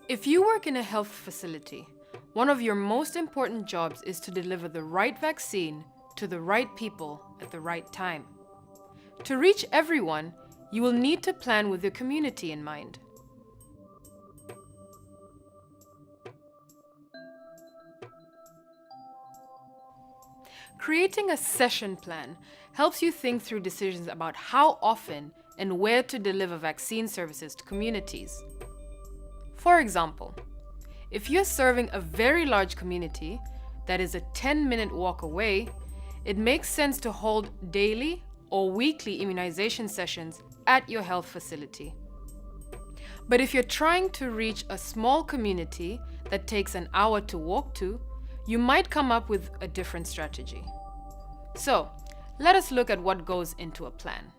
If you work in a health facility, one of your most important jobs is to deliver the right vaccine to the right people at the right time. To reach everyone, you will need to plan with your community in mind. Creating a session plan helps you think through decisions about how often and where to deliver vaccine services to communities. For example, if you're serving a very large community that is a 10-minute walk away, it makes sense to hold daily or weekly immunization sessions at your health facility. But if you're trying to reach a small community that takes an hour to walk to, you might come up with a different strategy. So, let us look at what goes into a plan.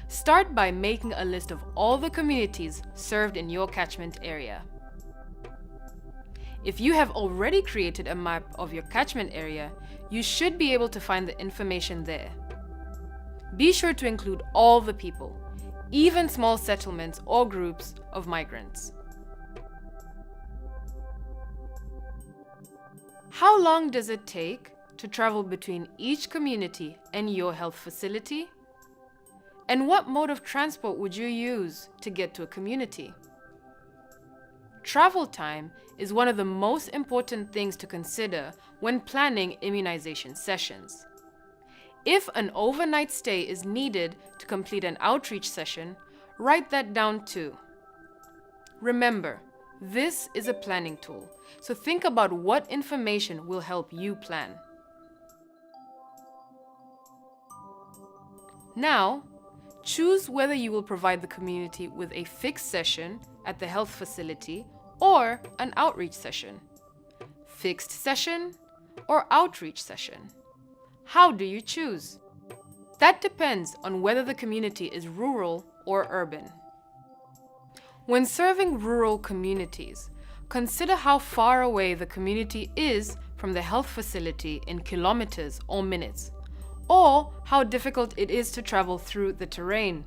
Start by making a list of all the communities served in your catchment area. If you have already created a map of your catchment area, you should be able to find the information there. Be sure to include all the people, even small settlements or groups of migrants. How long does it take to travel between each community and your health facility? And what mode of transport would you use to get to a community? Travel time is one of the most important things to consider when planning immunization sessions. If an overnight stay is needed to complete an outreach session, write that down too. Remember, this is a planning tool, so think about what information will help you plan. Now, choose whether you will provide the community with a fixed session at the health facility or an outreach session. Fixed session or outreach session? How do you choose? That depends on whether the community is rural or urban. When serving rural communities, consider how far away the community is from the health facility in kilometers or minutes, or how difficult it is to travel through the terrain.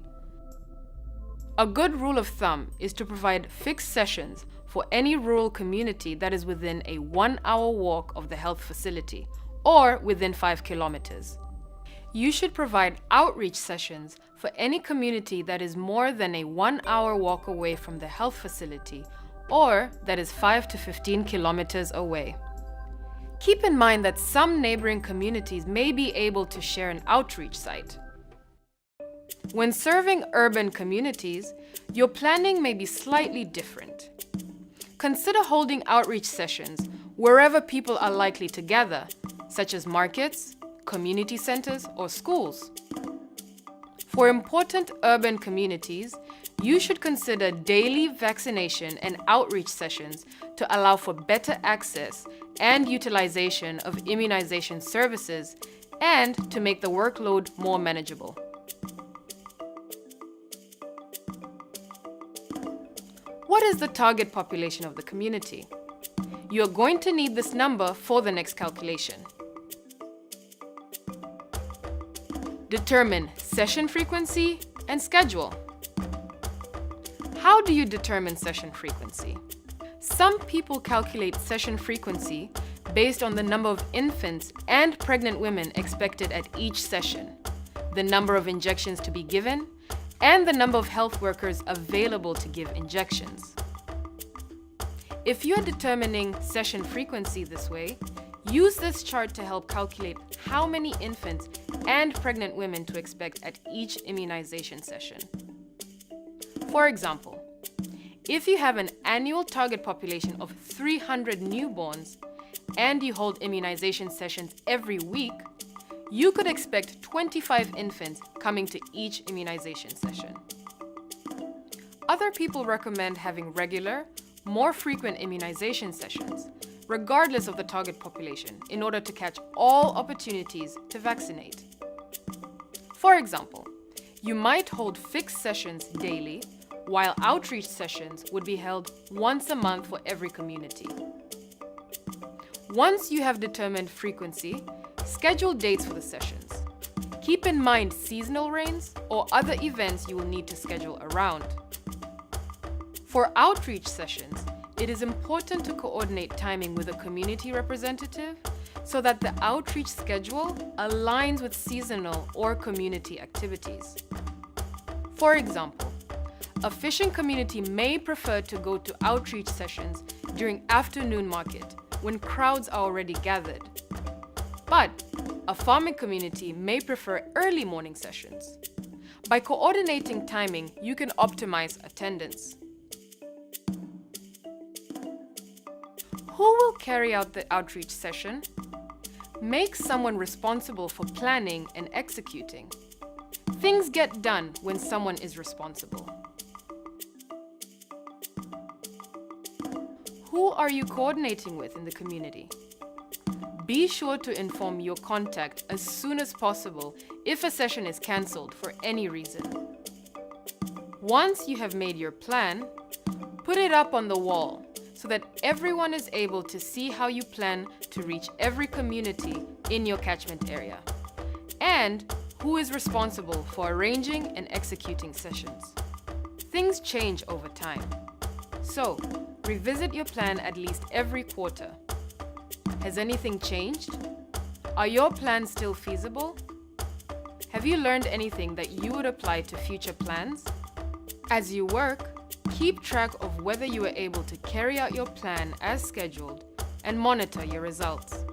A good rule of thumb is to provide fixed sessions for any rural community that is within a 1-hour walk of the health facility, or within 5 kilometers. You should provide outreach sessions for any community that is more than a 1-hour walk away from the health facility, or that is 5 to 15 kilometers away. Keep in mind that some neighboring communities may be able to share an outreach site. When serving urban communities, your planning may be slightly different. Consider holding outreach sessions wherever people are likely to gather, such as markets, community centers, or schools. For important urban communities, you should consider daily vaccination and outreach sessions to allow for better access and utilization of immunization services and to make the workload more manageable. What is the target population of the community? You are going to need this number for the next calculation. Determine session frequency and schedule. How do you determine session frequency? Some people calculate session frequency based on the number of infants and pregnant women expected at each session, the number of injections to be given, and the number of health workers available to give injections. If you are determining session frequency this way, use this chart to help calculate how many infants and pregnant women to expect at each immunization session. For example, if you have an annual target population of 300 newborns and you hold immunization sessions every week, you could expect 25 infants coming to each immunization session. Other people recommend having regular, more frequent immunization sessions, regardless of the target population, in order to catch all opportunities to vaccinate. For example, you might hold fixed sessions daily, while outreach sessions would be held once a month for every community. Once you have determined frequency, schedule dates for the sessions. Keep in mind seasonal rains or other events you will need to schedule around. For outreach sessions, it is important to coordinate timing with a community representative so that the outreach schedule aligns with seasonal or community activities. For example, a fishing community may prefer to go to outreach sessions during afternoon market when crowds are already gathered. But a farming community may prefer early morning sessions. By coordinating timing, you can optimize attendance. Who will carry out the outreach session? Make someone responsible for planning and executing. Things get done when someone is responsible. Who are you coordinating with in the community? Be sure to inform your contact as soon as possible if a session is cancelled for any reason. Once you have made your plan, put it up on the wall so that everyone is able to see how you plan to reach every community in your catchment area, and who is responsible for arranging and executing sessions. Things change over time, so revisit your plan at least every quarter. Has anything changed? Are your plans still feasible? Have you learned anything that you would apply to future plans? As you work, keep track of whether you are able to carry out your plan as scheduled and monitor your results.